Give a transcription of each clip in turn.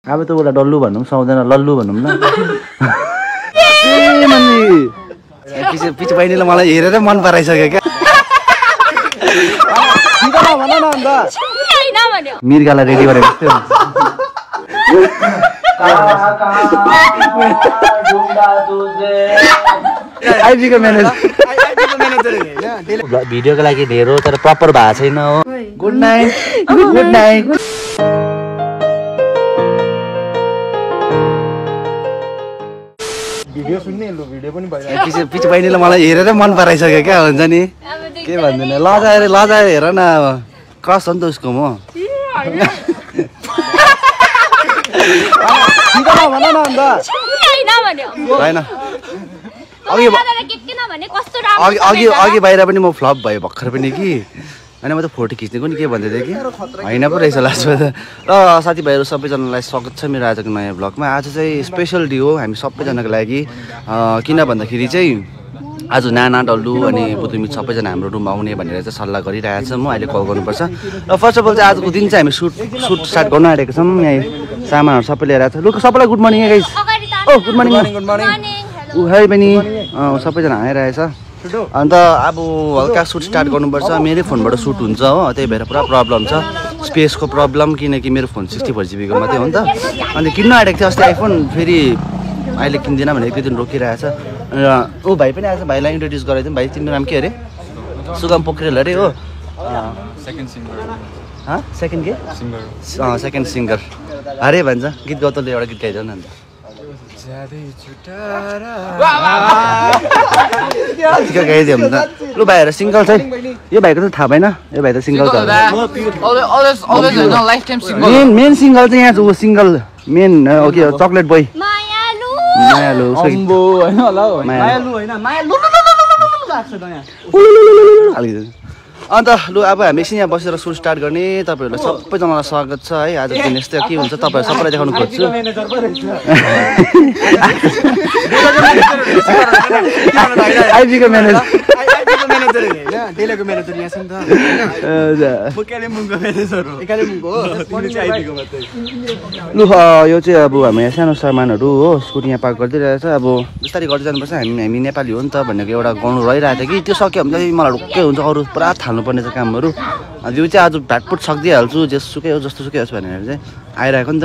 अब त उसलाई डल्लु भन्नु पनि सुहाउँदैन, लल्लु भन्नु पनि न। पछि बहिनीले मलाई हेरेर मन पराइसक्यो क्या। मिर्गालाई रेडी गरेको थियो। भिडियोको लागि ढेर तर प्रपर भएको छैन हो। Good night, good night. पछि बहिनीले मलाई हेरेर मन पराइसक्यो क्या हुन्छ नि के भन्दैन लजाएर हेर न अब क्रस हो नि त उसको म अघि बाहिर पनि म फ्लप भयो भर्खर पनि कि अनि म त फोटो खिच्नेको नि के भन्दै थिएँ कि होइन पो रहेछ लास्टमा त। र साथीभाइहरू सबैजनालाई स्वागत छ मेरो आजको नयाँ भ्लगमा। आज चाहिँ स्पेसल डे हो हामी सबैजनाको लागि, किन भन्दाखेरि चाहिँ आज नाना डल्लु अनि बुद्धुमित सबैजना हाम्रो रुममा आउने भनेर चाहिँ सल्लाह गरिरहेको छ। म अहिले कल गर्नुपर्छ। र फर्स्ट अफ अल चाहिँ आजको दिन चाहिँ हामी सुट स्टार्ट गर्न आँटेको छौँ। यहाँ सामानहरू सबै लिएर आएको छ। लु सबैलाई गुड मर्निङ गाइस। ओ गुड मर्निङ गुड मर्निङ। ऊ है पनि सबैजना आइरहेछ। अन्त अब हल्का सुट स्टार्ट गर्नुपर्छ। मेरै फोनबाट सुट हुन्छ हो, त्यही भएर पुरा प्रब्लम छ, स्पेसको प्रब्लम, किनकि मेरो फोन 64 GB को मात्रै हो नि त। अन्त किन्न आँटेको थियो अस्ति आइफोन, फेरि अहिले किन्दिनँ भने एक दुई दिन रोकिरहेछ। र ऊ भाइ पनि आएछ, भाइलाई इन्ट्रोड्युस गराइदिउँ। भाइ तिम्रो नाम के अरे? सुगम पोखरेल अरे हो। सेकेन्ड के सेकेन्ड सिङ्गर अरे भन्छ। गीत गाउँदै एउटा गीत गाइदेऊ न अन्त। गाइदियो भने त लु भाइहरू सिङ्गल चाहिँ यो भाइको त थाहा भएन, यो भाइ त सिङ्गल छ। मेन सिङ्गल चाहिँ यहाँ ऊ single main okay chocolate boy मायालु अन्त लु अब हामी एकछिन यहाँ बसेर सुट स्टार्ट गर्ने। तपाईँहरूलाई सबैजनालाई स्वागत छ है। आज दिन यस्तो के हुन्छ तपाईँहरू सबैलाई देखाउनु खोज्छु। आइपीको म्यानेजर लु यो चाहिँ अब हामी यहाँ सानो सामानहरू हो, स्कुटी यहाँ पार्क गरिदिइरहेछ। अब बिस्तारै गर्दै जानुपर्छ। हामी नेपाली हो नि त भनेको एउटा गाउनु रहिरहेको थियो कि त्यो सक्यो भने चाहिँ मलाई ढुक्कै हुन्छ, अरू पुरा थाल्नुपर्ने छ कामहरू। यो चाहिँ आज भ्याटपुट सकिदिइहाल्छु, जेसुकै हो जस्तो सुकै होस् भनेर चाहिँ आइरहेको नि त।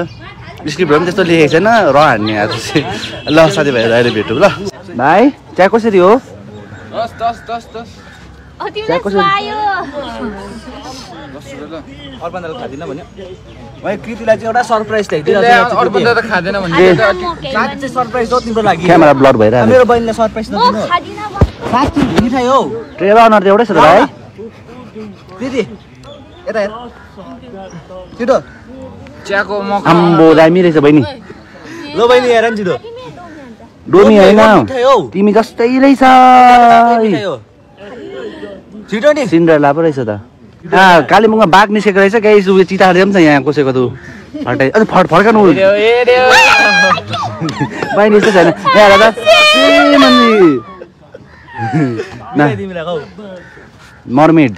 स्क्रिप्टहरू पनि त्यस्तो लेखेको छैन, र हान्ने आज चाहिँ। ल साथीभाइहरू अहिले भेटौँ ल। भाइ चिया कसरी हो? चिया कसरी? खाँदिनँ भन्यो भाइ। कृतिलाई चाहिँ एउटा सरप्राइज सरप्राइज हो तिम्रो लागि। क्यामेरा ब्लर भइरहेको मेरो बहिनीलाई सरप्राइज नदिनु। साँच्चै मिठाई हो। ट्रेवा अनर चाहिँ एउटै छ त भाइ। कृति यता हेर छिटो चियाको मौका आम्बो दामी रहेछ बहिनी। ल बहिनी हेर नि छिटो। डोमी होइन तिमी जस्तै रहेछ छिटो नि। सिन्ड्रेला पो रहेछ त। कालिम्पोङमा बाघ निस्केको रहेछ गाई। उयो चिताहरू पनि छ यहाँ कसैको त फर्काइ अझ फर्काउनु बहिनी यस्तो छैन मर्मेड।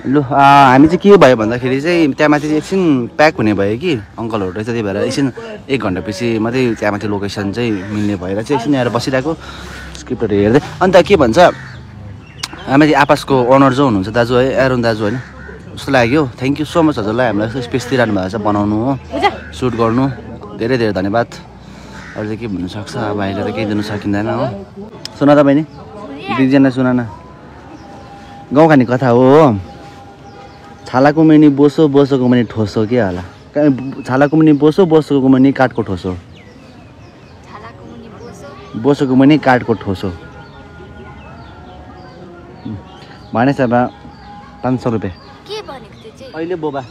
लु हामी चाहिँ के भयो भन्दाखेरि चाहिँ त्यहाँ माथि एकछिन प्याक हुने भयो कि अङ्कलहरू रहेछ, त्यही भएर एकछिन 1 घन्टा पछि मात्रै त्यहाँ माथि लोकेसन चाहिँ मिल्ने भएर चाहिँ एकछिन आएर बसिरहेको स्क्रिप्टहरू हेर्दै। अन्त के भन्छ हामी आपासको ओनर जो हुनुहुन्छ दाजु है, एरोन दाजु होइन जस्तो लाग्यो। थ्याङ्क यू सो मच हजुरलाई हामीलाई यस्तो स्पेस दिइरहनु भएको छ बनाउनु हो, सुट गर्नु। धेरै धेरै धन्यवाद। अरू चाहिँ के भन्नुसक्छ अब अहिले त केही दिनु सकिँदैन हो। सुन त बहिनी दुईजना सुन न, गाउँ खाने कथा हो। छालाको मुनि बोसो बोसोको मुनि ठोसो के होला? छालाको मुनि बोसो बोसोको मुनि काठको ठोसो। बोसोको मुनि काठको ठोसो भनेछ अब 500 रुपियाँ। अहिले बोबा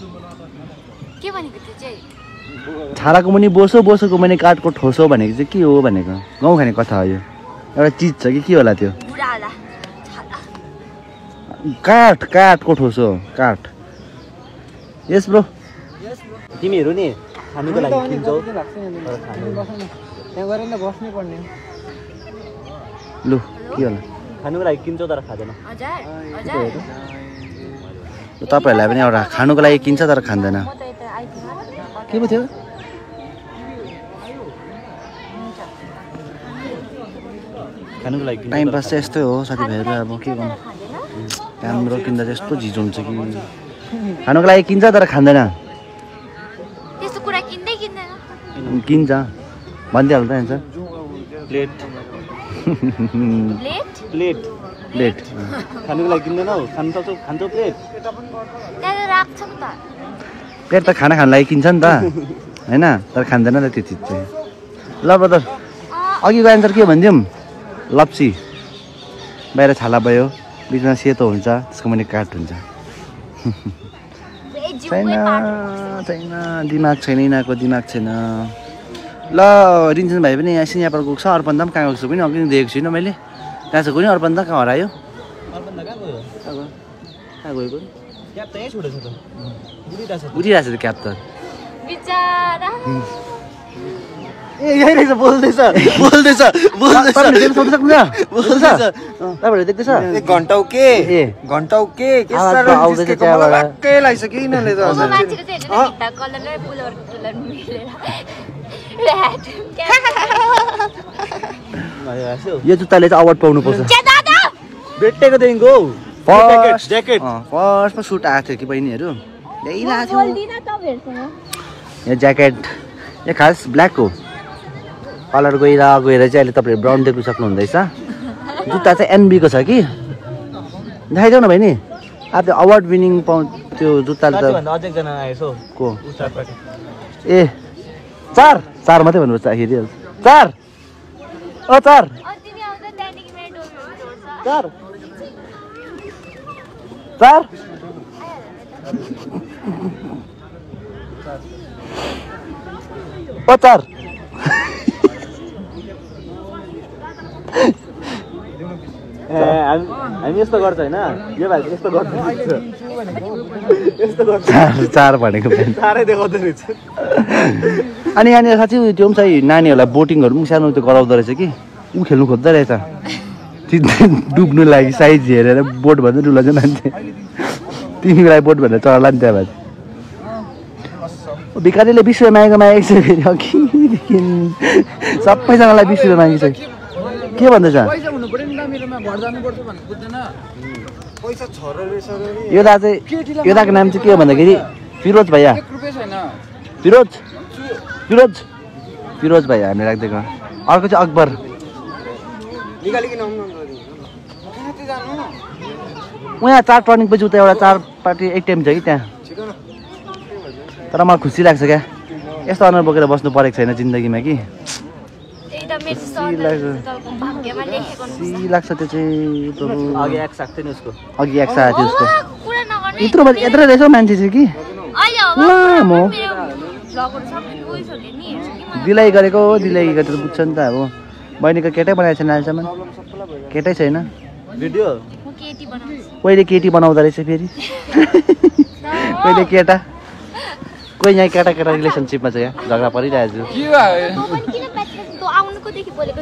छालाको मुनि बोसो बोसोको मुनि काठको ठोसो भनेको चाहिँ के हो भनेको गाउँ खाने कथा हो। यो एउटा चिज छ कि के होला त्यो? काठ काठको ठोसो काठ। यस ब्रो तिमीहरू नि खानुको लागि किन्छौ त्यहाँ गएर बस्नै पर्ने। लु के होला खानुको लागि किन्छौ तर खाँदैन। तपाईँहरूलाई पनि एउटा खानुको लागि किन्छ तर खाँदैन। के पो थियो खानुको लागि टाइम पास चाहिँ यस्तै हो साथीभाइहरू अब के गर्नु राम्रो किन्दा चाहिँ यस्तो झिजो हुन्छ कि खानुको लागि किन्छ तर खाँदैन त्यस्तो कुरा किन्दै किन्दैन किन्छ भनिदिइहाल्नु त answer plate plate plate plate खानुको लागि किन्दैनौ खानु सक्छौ खान्छौ प्लेट त्यहाँ राख्छ नि त प्लेट त खाना खानु लागि किन्छ नि त होइन तर खाँदैन त त्यो चिज चाहिँ ल ब्रदर अघिको एन्सर के भनिदिउँ लप्सी बाहिर छाला भयो बिचमा सेतो हुन्छ त्यसको मुनि काठ हुन्छ छैन छैन दिमाग छैन यिनीहरूको दिमाग छैन ल रिन्सन भाइ पनि यहाँ सिङ्गापुर गएको छ अर्पण त पनि कहाँ गएको छु पनि अघि देखेको छुइनँ मैले कहाँ छ कुनै अर्पण त कहाँ हरायो कहाँ गएको क्याब त यहीँ छोडेछ त उडिरहेको छ त क्याब त बिचारा ए यही रहेछ बोल्दैछ तपाईँहरू देख्दैछ घन्टाउ के ए घन्टाउ के आउँदैछ त्यहाँबाट के लागिसक्यो यिनीहरूले त मान्छेको चाहिँ हेर्नु भित्ता कलर र पुलर मिलेर यो जुत्ताले चाहिँ अवार्ड पाउनु पर्छ भेटेको देखिको फर्स्टमा सुट आएको थियो कि बहिनीहरू यही लाग्यो यो ज्याकेट यो खास ब्ल्याक हो कलर गएर चाहिँ अहिले तपाईँहरू ब्राउन देख्नु सक्नुहुँदैछ जुत्ता चाहिँ एनबीको छ कि देखाइदेऊ न बहिनी अब त्यो अवार्ड विनिङ त्यो जुत्ताले त अझ एकजना आएछ को ए चार मात्रै भन्नुपर्छ हेरिहाल्छ चार हामी यस्तो गर्छ होइन यो भाइ यस्तो गर्छ चार भनेको साह्रै देखाउँदो रहेछ अनि यहाँनिर साँच्चै त्यो पनि चाहिँ नानीहरूलाई बोटिङहरू पनि सानो त्यो गराउँदो रहेछ कि ऊ खेल्नु खोज्दो रहेछ डुब्नु लागि साइज हेरेर बोट भन्दा डुला चाहिँ मान्छे तिमीको लागि बोट भनेर चढ्ला नि त्यहाँ भए भिखारीले 20 रुपियाँ मागेको छ फेरि अघिदेखि सबैजनालाई 20 रुपियाँ मागिसक्यो के भन्दैछ यो दा चाहिँ यो दाको नाम चाहिँ के हो भन्दाखेरि फिरोज भैया फिरोज भैया हामी राखिदिएको अर्को चाहिँ अकबर उहाँ 4 टर्निङपछि उता एउटा 4 पार्टी एक टाइम छ कि त्यहाँ तर मलाई खुसी लाग्छ क्या यस्तो अनुहार बोकेर बस्नु परेको छैन जिन्दगीमा कि लाग्छ त्यो चाहिँ अघि एक साथ थियो नि उसको अघि एक साथ थियो उसको यत्रो रहेछ मान्छे चाहिँ कि म दिलाइ गरेको त बुझ्छ नि त अब बहिनीको केटै बनाएको छैन अहिलेसम्म केटै छैन भिडियो कहिले केटी बनाउँदो रहेछ फेरि कहिले केटा कोही यहाँ केटा रिलेसनसिपमा छ यहाँ झगडा परिरहेको छु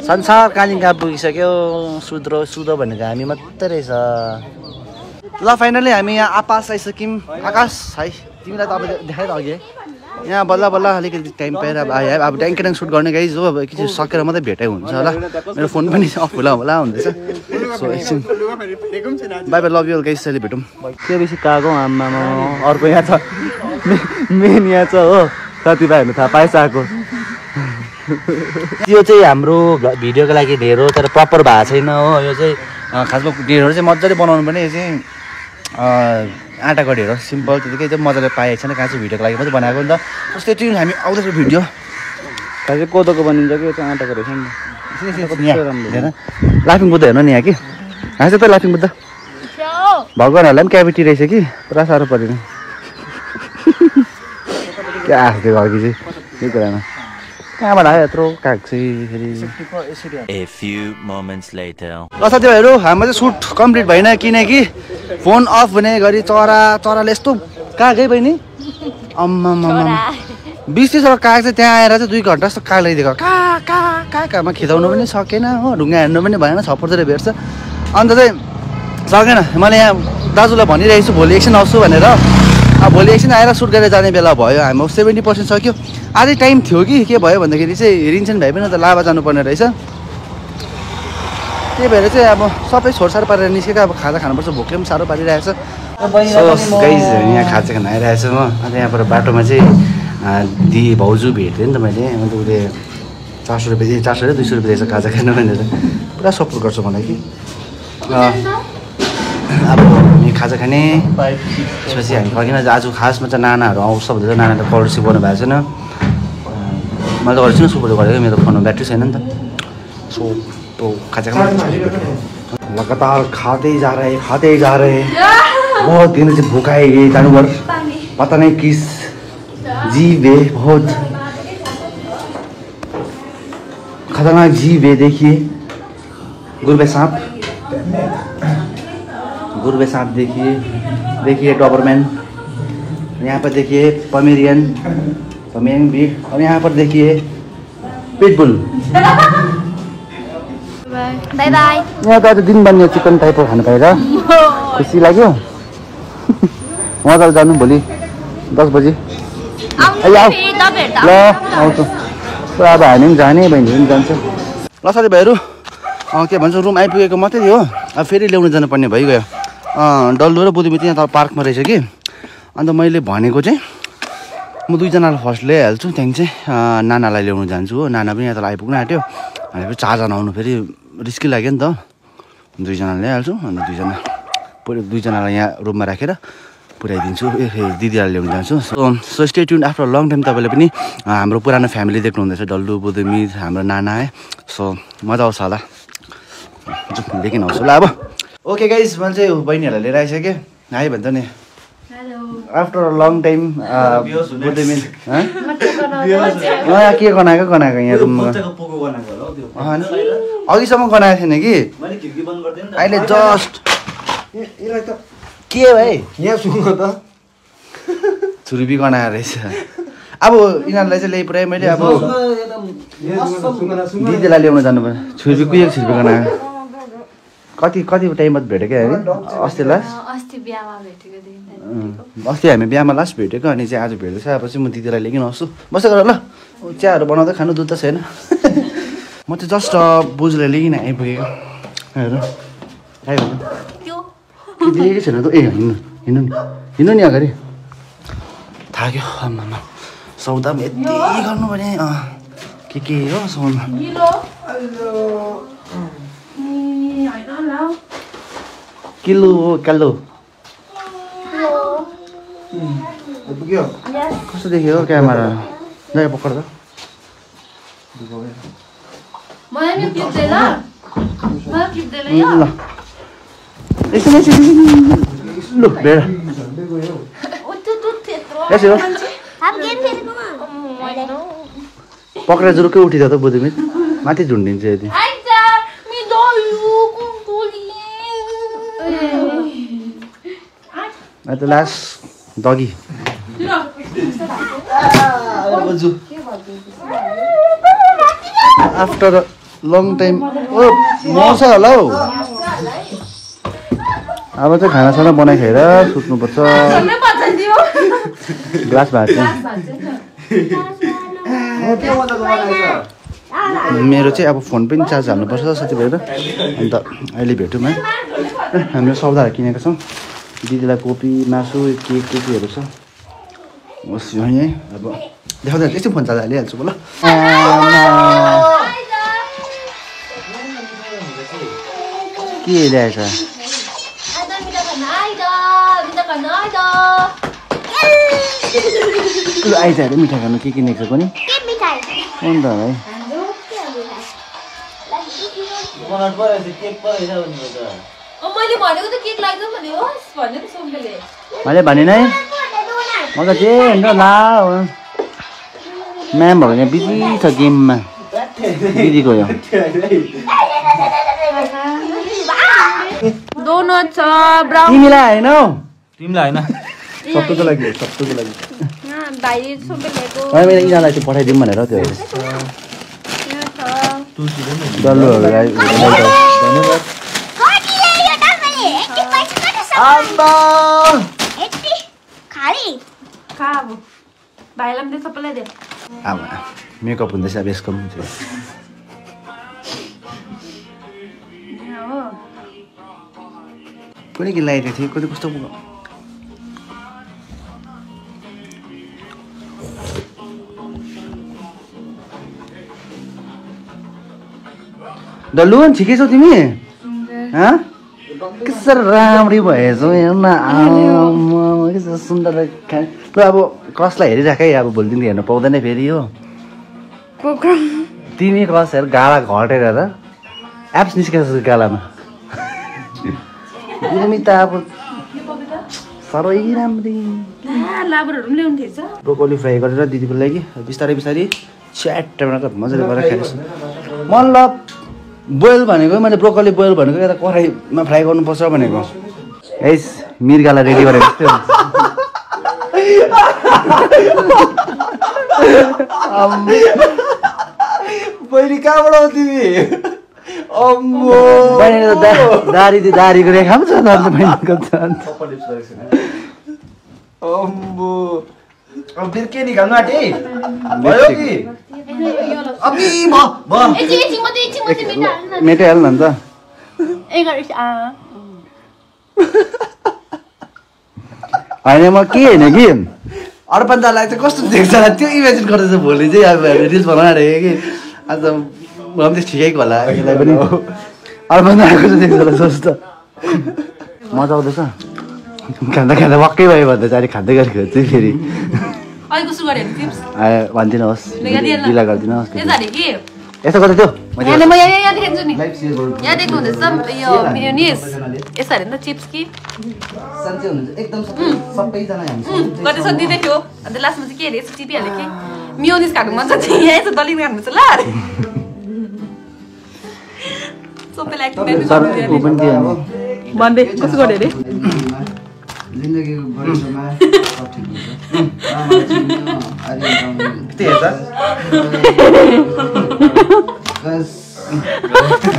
संसार कालिङ कहाँ पुगिसक्यो सुधो भनेको हामी मात्रै रहेछ ल फाइनली हामी यहाँ आकाश आइसक्यौँ आकाश है तिमीलाई त अब देखाएर अघि है यहाँ बल्ल अलिकति टाइम पाएर अब आयो अब ट्याङ सुट गर्ने गाइज हो अब एकछिन सकेर मात्रै भेटाइ हुन्छ होला मेरो फोन पनि अफ होला हुँदैछ सो एकछिन by by love you guys अहिले भेटौँ त्यो बेसी कागो आमामा अर्को यहाँ छ मेन यहाँ छ हो साथीभाइहरू थाहा पाइसकेको त्यो चाहिँ हाम्रो भिडियोको लागि ढेँडो तर प्रपर भएको छैन हो यो चाहिँ खासमा ढेँडो चाहिँ मजाले बनाउनु पनि यो चाहिँ आँटाको ढेँडो सिम्पल त्यतिकै चाहिँ मजाले पाएको छैन कहाँ चाहिँ भिडियोको लागि मात्रै बनाएको नि त जस्तै त्यो हामी आउँदैछ भिडियो खासै कोदोको बनिन्छ कि त्यो आँटाको रहेछ नि हेर लाफिङ बुद्ध हेर्नु नि यहाँ कि हाँस त लाफिङ बुद्ध भगवान्हरूलाई पनि क्याभिटी रहेछ कि पुरा साह्रो परेन क्या हाँस्दै अघि चाहिँ त्यो कुरामा कहाँबाट आयो यत्रो काग चाहिँ फेरि ल साथीभाइहरू हाम्रो चाहिँ सुट कम्प्लिट भएन किनकि फोन अफ हुने गरी चराले यस्तो काग है बहिनी अम्मा 20-30वटा काग चाहिँ त्यहाँ आएर चाहिँ 2 घन्टा जस्तो काग लगाइदिएको कागमा खिचाउनु पनि सकेन हो ढुङ्गा हान्नु पनि भएन छप्परतिर भेट्छ अन्त चाहिँ सकेन मैले यहाँ दाजुलाई भनिरहेको छु भोलि एकछिन आउँछु भनेर अब भोलि एकछिन आएर सुट गरेर जाने बेला भयो हाम्रो 70% सक्यो अझै टाइम थियो कि के भयो भन्दाखेरि चाहिँ रिन्छन् भाइ पनि त लाभा जानुपर्ने रहेछ त्यही भएर चाहिँ अब सबै छोडछाड पारेर निस्केको अब खाजा खानुपर्छ भोकले पनि साह्रो पारिरहेछ सो गाइज यहाँ खाजा खान आइरहेछ म अन्त यहाँबाट बाटोमा चाहिँ दि भाउजू भेटेँ नि त मैले अन्त उसले 400 रुपियाँ 200 रुपियाँ रहेछ खाजा खानु भनेर पुरा सपोर्ट गर्छु मलाई कि अब हामी खाजा खाने त्यसपछि हामी फर्किन आज खासमा चाहिँ नानाहरू आउँछ भनेर नानाले कल रिसिभ गर्नु भएको छैन मैले त गर्छु न सुपरले गरेको मेरो फोनमा ब्याट्री छैन नि त सो तो खाजा खाना लगातार खाते जा रहे बहुत दिन से भूखा है ये जानवर पता नहीं किस जीव है बहुत खतरनाक जीव है देखिए गुरबे सांप देखिए डॉबरमैन यहाँ पर देखिए पमेरियन ब्रीड और यहाँ पर देखिए पिटबुल बाई बाई यहाँ त आज दिन बन्ने चिकन टाइपको खानु पाएर खुसी लाग्यो मजाले जानु भोलि 10 बजी ल आउँछु अब हामी पनि जाने बहिनी पनि जान्छ ल साथीभाइहरू के भन्छ रुम आइपुगेको मात्रै थियो अब फेरि ल्याउनु जानुपर्ने भइगयो डल्लो र बुधुमिति यहाँ तल पार्कमा रहेछ कि अन्त मैले भनेको चाहिँ म दुईजनालाई फर्स्ट ल्याइहाल्छु त्यहाँदेखि चाहिँ नानालाई ल्याउनु जान्छु हो नाना पनि यहाँ तल आइपुग्नु आँट्यो अनि फेरि 4 जना आउनु फेरि रिस्की लाग्यो नि त दुईजना ल्याइहाल्छु अन्त दुईजनालाई यहाँ रुममा राखेर पुऱ्याइदिन्छु दिदीलाई ल्याउनु जान्छु so stay tune after long time तपाईँले पनि हाम्रो पुरानो फ्यामिली देख्नु हुँदैछ डल्लु बुधुमित हाम्रो नाना है सो मजा आउँछ होला देखिन आउँछु ल अब ओके गाइज मैले चाहिँ बहिनीहरूलाई लिएर आइसकेँ आयो भन्छ नि आफ्टर लङ टाइम बुधुमित के गनाएको यहाँ रुममा अघिसम्म गनाएको थिएन कि अहिले जस्ट के भाइ यहाँ सुन त छुर्पी गनाएर रहेछ अब यिनीहरूलाई चाहिँ ल्याइ पुऱ्याएँ मैले अब दिदीलाई ल्याउन जानुपर्छ छुर्पी कुहिएको छुर्पी गनाएको कति टाइम बाद भेटेको हामी अस्ति हामी बिहामा लास्ट भेटेको अनि चाहिँ आज भेट्दैछ अब चाहिँ म दिदीलाई लिएर आउँछु बसेर ल चियाहरू बनाउँदै खानु दुध त छैन म चाहिँ जस्ट बोजूलाई लिइकन आइपुगेको हेर्नु आयो देखेकै छैन त ए हिँड्नु नि अगाडि थाक्यो आम्मामा सौदा पनि यति गर्नु भने के हो सौदा किलो कस्तो देख्यो क्यामेरा ल्याइ पक्कर त ल भेडा यसो पक्रेर जुरुकै उठिदियो त बुधुमित माथि झुन्डिन्छ यदि last doggy after long time ओ मर्छ होला हौ अब चाहिँ खानासाना बनाइ खाएर सुत्नुपर्छ ग्लास भात मेरो चाहिँ अब फोन पनि चार्ज हाल्नुपर्छ साथीभाइहरू अन्त अहिले भेटौँ है हामीले सौदाहरू किनेको छौँ दिदीलाई कोपी मासु केकहरू छ होस् यहीँ अब देखाउँदा एकछिन फोन चार्ज हालिहाल्छु ल के ल्याएछ आइज अरे मिठाई खानु के किनेको छ पनि अन्त भाइ मैले भने नै म त के हुन्छ ला म्याम भयो भने बिजी छ गेममा दिदी गयो तिमीलाई होइन हौ तिमीलाई होइन सबैको लागि मैले यिनीहरूलाई चाहिँ पठाइदिउँ भनेर त्यो डल्लुहरूलाई खाली खा अब भाइलाई पनि दे सबैलाई दे अब मेकअप हुँदैछ अब यसको पनि हो कुनै के लगाइदिएको थिएँ कति कस्तो डल्लु ठिकै छौ तिमी के साह्रो राम्री भएछौ हेर न के साह्रो सुन्दर ल अब कसलाई हेरिराख है अब भोलिदेखि हेर्नु पाउँदैन फेरि हो तिमी कस हेर गाला घटेर र एप्स निस्केको छ गालामा तिमी त अब साह्रै राम्री लाबरहरू पनि ल्याउनु थिएछ ब्रोकोली फ्राई गरेर दिदीको लागि बिस्तारै बिस्तारै च्याट्टबाट मजाले गरेर खाइस् मन ल बोइल भनेको मैले ब्रोकोली बोइल भनेको यता कराईमा फ्राई गर्नुपर्छ भनेको एस मिर्गालाई रेडी गरेको जस्तै बहिनी कहाँबाट हो तिमी दारीको रेखा पनि छ अम्बो अब फेरि के निकाल्नु आँटे भयो कि मेटाइहाल्नु नि त होइन म के होइन कि अर्पण दालाई चाहिँ कस्तो देख्छ त्यो इमेजिन गर्दैछ भोलि चाहिँ अब रिल्स बनाइरहेको कि आज म पनि ठिकैको होला यसलाई पनि अर्पण दाको चाहिँ देख्छ होला सोच त मजा आउँदैछ खाँदा खाँदा वाक्कै भयो भन्दा चाहिँ अलिक खाँदै गरेको चाहिँ फेरि अहिलेको सुगर हेर्नु टिप्स भनिदिनुहोस् ढिला गरिदिनुहोस् यसो गर्दै थियो म यहाँ देखेको छु नि यहाँ देख्नु हुँदैछ यो मेयोनिज यसो हेर्नु त चिप्स कि गर्दै सोधिँदै थियो अन्त लास्टमा चाहिँ के अरे यसो टिपिहाल्यो कि मेयोनिज खानु मन छ यहाँ यसो दलिन खानुपर्छ ल अरे सबैलाई एक्टिङ भन्दै कसो गर्यो अरे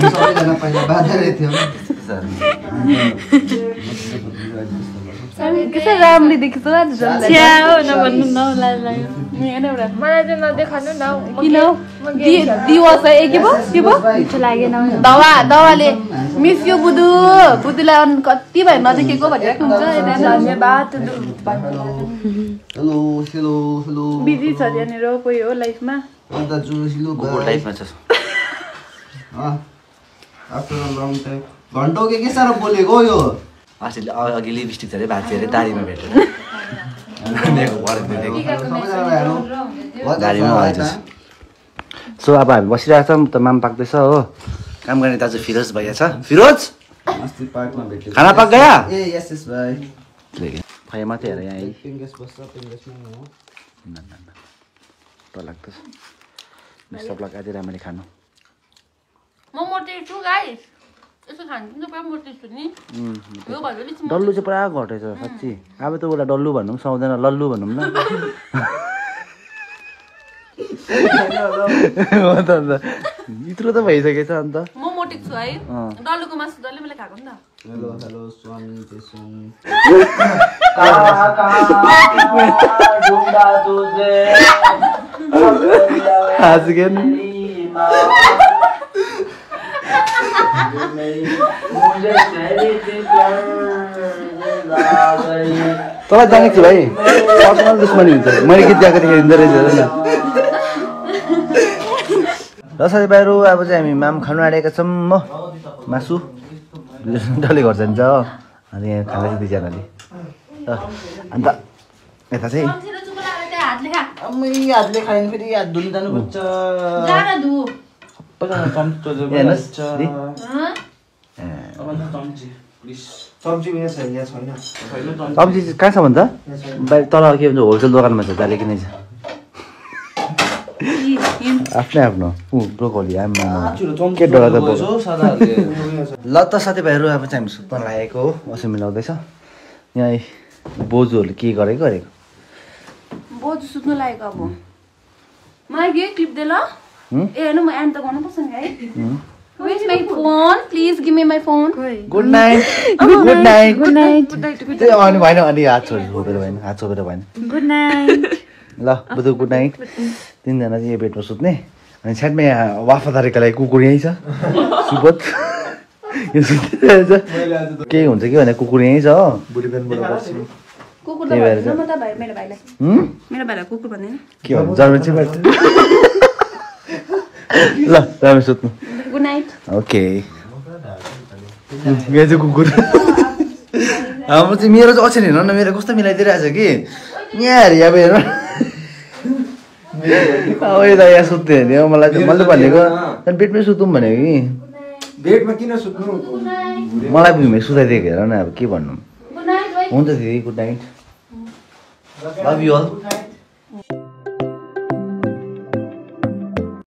सबैजना पहिला बाँधेरै थियो कस्तो राम्ररी देखेछ मलाई चाहिँ नदेखानु न किन दिवस के भयो मिठो लागेन दवाले मिस यु बुदुलाई कति भयो नदेखेको भनिरहेको हुन्छ धन्यवाद बिजी छ त्यहाँनिर कोही हो लाइफमा घन्टो के साह्रो बोलेको यो अस्ति अघि लिपस्टिक चाहिँ भाँच्यो अरे दारीमा भेटेर दारीमा भाँच्छ सो अब हामी बसिरहेको छौँ त माम पाक्दैछ हो काम गर्ने दाजु फिरोज भैया छ फिरोज अस्ति पार्कमा भेट्यो खाना पाक गया ए यस यस भाइ भाइ मात्रै हेर यहाँ पिङ्गेस बस्छ पिङ्गेसमा हो त लाग्दैछ सबलाई आधी राम्ररी खानु म मोटे छु गाइस यसो खान्छु नि पुरा मोटे छु नि यो भयो नि डल्लु चाहिँ पुरा घटेछ साँच्ची अब त उसलाई डल्लु भन्नु पनि सुहाउँदैन लल्लु भनौँ न हो त अन्त यत्रो त भइसकेछ अन्त म मोटेको छु है डल्लुको मासु डल्लै मैले खाएको नि त हेलो हेलो स्वामी तेसुङ आज के तँलाई जानेको छु भाइ पर्सनल दुश्मनी हुन्छ मैले गीत गाएको थिएँ हिँड्दो रहेछ र साथीभाइहरू अब चाहिँ हामी माम खानु आँटेका छौँ हो मासु डल्लै घर जान्छ हो अनि यहाँ खाँदैछ दुईजनाले अन्त यता चाहिँ हातले खायो फेरि हात धुनु जानुपर्छ सब्जी यहाँ छैन सब्जी कहाँ छ भन्छ बाहिर तल के भन्छ होलसेल दोकानमा छ जहिले किनै छ आफ्नै आफ्नो ब्रोकोली आमा के डरा त ल त साथीभाइहरू अब चाहिँ हामी सुत्न लागेको हो असो मिलाउँदैछ यहाँ बोजूहरूले के गरेको बोजू सुत्नु लागेको अब मलाई के क्लिप दे ल ए हेर्नु म एन्ड त गर्नुपर्छ नि है Where's my phone? Please give me my phone. Good night good night good night त्यही अनि भएन अनि हात छोपेर भएन हात छोपेर भएन गुड नाइट ल बुधु गुड नाइट तिनजना चाहिँ यो बेडमा सुत्ने अनि साइडमा यहाँ वाफादारीका लागि कुकुर यहीँ छ सुपत यो सुतिरहेछ केही हुन्छ कि भने कुकुर यहीँ छ कुकुर त भन्दैन म त मेरो भाइलाई कुकुर भन्दैन के भन्छ जर्मन चाहिँ ल राम्रै सुत्नु गुड नाइट ओके यहाँ चाहिँ कुकुर हाम्रो चाहिँ मेरो चाहिँ अचेल हेर्नु न मेरो कस्तो मिलाइदिइरहेछ कि यहाँ हेर यहाँ हेर अब यता यहाँ सुत्ने हेर्ने हो मलाई मैले भनेको बेडमै सुतौँ भनेको कि बेडमा किन सुत्नु मलाई पनि सुताइदिएको हेर न अब के भन्नु गुड नाइट हुन्छ दिदी good night love you all